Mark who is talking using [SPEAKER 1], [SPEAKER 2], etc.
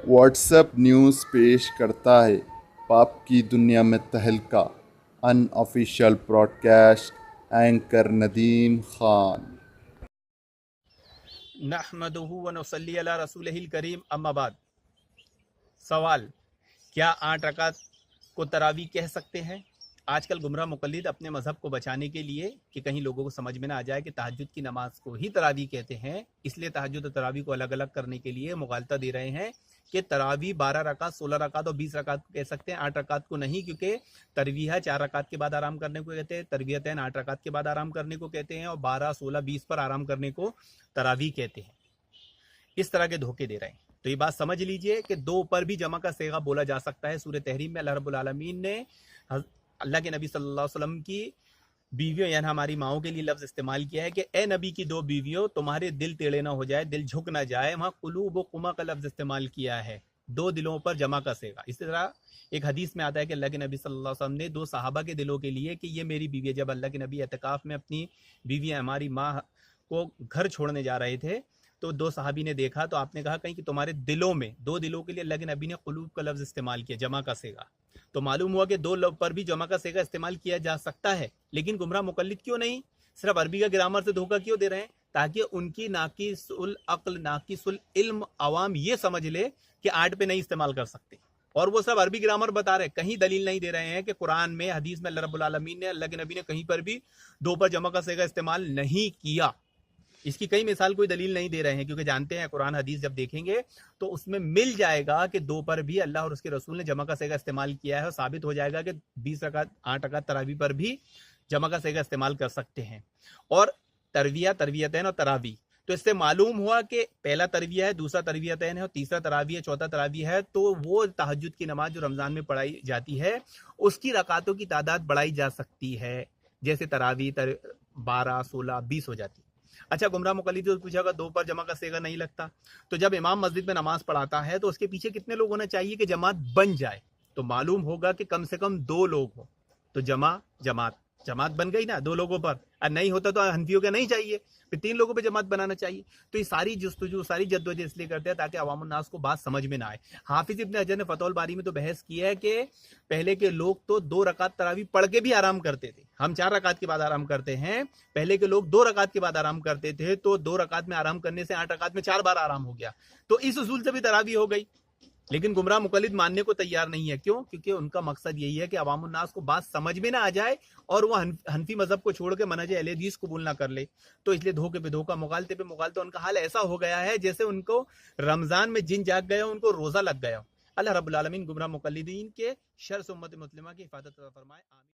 [SPEAKER 1] What's app news پیش کرتا ہے پاپ کی دنیا میں تہلکہ ان official broadcast anchor Nadeem Khan.
[SPEAKER 2] نحمدہ ونصلی علی رسولہ الکریم، اما بعد۔ سوال: کیا 8 رکعت کو تراویح کہہ سکتے ہیں؟ آج کل گمراہ مقلد اپنے مذہب کو بچانے کے لیے کہ کہیں لوگوں کو سمجھ میں نہ آ جائے کہ تہجد کی نماز کو ہی تراویح کہتے ہیں، اس لیے تہجد اور تراویح کو الگ الگ کرنے کے لیے مغالطہ دے رہے ہیں کہ تراویح 12 رکعت، 16 رکعت اور 20 رکعت کو کہہ سکتے ہیں، 8 رکعت کو نہیں، کیونکہ ترویحہ 4 رکعت کے بعد آرام کرنے کو کہتے ہیں، ترویحتین 8 رکعت کے بعد آرام کرنے کو کہتے ہیں، اور 12، 16، 20 پر آرام کرنے کو تراویح کہتے ہیں۔ اس طرح کے دھوکے دے رہے ہیں۔ تو یہ بات سمجھ لیجئے کہ 2 پر بھی جمع کا صیغہ بولا جا سکتا ہے۔ سورہ تحریم میں اللہ رب العالمین نے اللہ کے نبی صلی اللہ علیہ وسلم کی بیویوں یعنی ہماری ماؤں کے لیے لفظ استعمال کیا ہے کہ اے نبی کی 2 بیویوں، تمہارے دل ٹیڑے نہ ہو جائے، دل جھک نہ جائے، وہاں قلوب و قما کا لفظ استعمال کیا ہے، 2 دلوں پر جمع کا صیغہ۔ اسی طرح ایک حدیث میں آتا ہے کہ اللہ کے نبی صلی اللہ علیہ وسلم نے 2 صحابہ کے دلوں کے لیے کہ یہ میری بیوی ہے، جب اللہ کے نبی اعتکاف میں اپنی بیوی ہماری ماں کو گھر چھوڑنے جا رہے تھے تو 2 صحابی نے دیکھا تو آپ نے کہا کہیں کہ تمہارے دلوں میں، 2 دلوں کے لیے اللہ کے نبی نے قلوب کا لفظ استعمال کیا، جمع کا صیغہ۔ تو معلوم ہوا کہ 2 لفظ پر بھی جمع کا صیغہ استعمال کیا جا سکتا ہے، لیکن گمراہ مقلد کیوں نہیں؟ صرف عربی کا گرامر سے دھوکہ کیوں دے رہے ہیں؟ تاکہ ان کی ناقص العقل، ناقص العلم عوام یہ سمجھ لے کہ 8 پہ نہیں استعمال کر سکتے، اور وہ صرف عربی گرامر بتا رہے ہیں، کہیں دلیل نہیں دے رہے ہیں کہ قرآن میں، حدیث میں اللہ رب العالمین نے، اللہ کے نبی نے کہیں پر بھی 2 پر جمع کا صیغہ استعمال نہیں کیا۔ اس کی کئی مثال کوئی دلیل نہیں دے رہے ہیں، کیونکہ جانتے ہیں قرآن حدیث جب دیکھیں گے تو اس میں مل جائے گا کہ 2 پر بھی اللہ اور اس کے رسول نے جمع کا صیغہ استعمال کیا ہے، اور ثابت ہو جائے گا کہ 20 رکعت، 8 رکعت تراویح پر بھی جمع کا صیغہ استعمال کر سکتے ہیں۔ اور ترویہ، ترویتین اور تراویح، تو اس سے معلوم ہوا کہ پہلا ترویہ ہے، دوسرا ترویتین ہے، اور تیسرا تراویح ہے، چوتھا تراویح ہے، تو وہ تہجد کی نماز جو رمضان میں پڑھائی جاتی ہے اس کی رکعتوں کی تعداد بڑھائی جا سکتی ہے، جیسے تراویح 12، 16، 20 ہو جاتی ہے۔ اچھا، گمراہ مقلد سے پوچھا گا 2 پر جمع کا صیغہ نہیں لگتا، تو جب امام مسجد میں نماز پڑھاتا ہے تو اس کے پیچھے کتنے لوگ ہونا چاہیے کہ جماعت بن جائے؟ تو معلوم ہوگا کہ کم سے کم 2 لوگ ہوں، تو جماعت بن گئی نا 2 لوگوں پر، اور نہیں ہوتا تو حنفیوں کے نہیں چاہیے، پھر 3 لوگوں پہ جماعت بنانا چاہیے۔ تو یہ ساری جستجو، ساری جدوجہد اس لیے کرتے ہیں تاکہ عوام الناس کو بات سمجھ میں نہ آئے۔ حافظ ابن حجر نے فتح الباری میں تو بحث کی ہے کہ پہلے کے لوگ تو 2 رکعت تراویح پڑھ کے بھی آرام کرتے تھے، ہم 4 رکعت کے بعد آرام کرتے ہیں، پہلے کے لوگ 2 رکعت کے بعد آرام کرتے تھے، تو 2 رکعت میں آرام کرنے سے 8 رکعت میں 4 بار آرام ہو گیا، تو اس اصول سے بھی تراویح ہو گئی۔ لیکن گمراہ مقلد ماننے کو تیار نہیں ہے، کیوں؟ کیونکہ ان کا مقصد یہی ہے کہ عوام الناس کو بات سمجھ میں نہ آ جائے اور وہ حنفی مذہب کو چھوڑ کے منہج اہل حدیث قبول نہ کر لے، تو اس لیے دھوکے پہ دھوکہ، مغالطے پہ مغالطہ۔ ان کا حال ایسا ہو گیا ہے جیسے ان کو رمضان میں جن جاگ گیا، ان کو روزہ لگ گیا۔ اللہ رب العالمین گمراہ مقلدین کے شر سے امت مسلمہ کی حفاظت فرمائے، آمین۔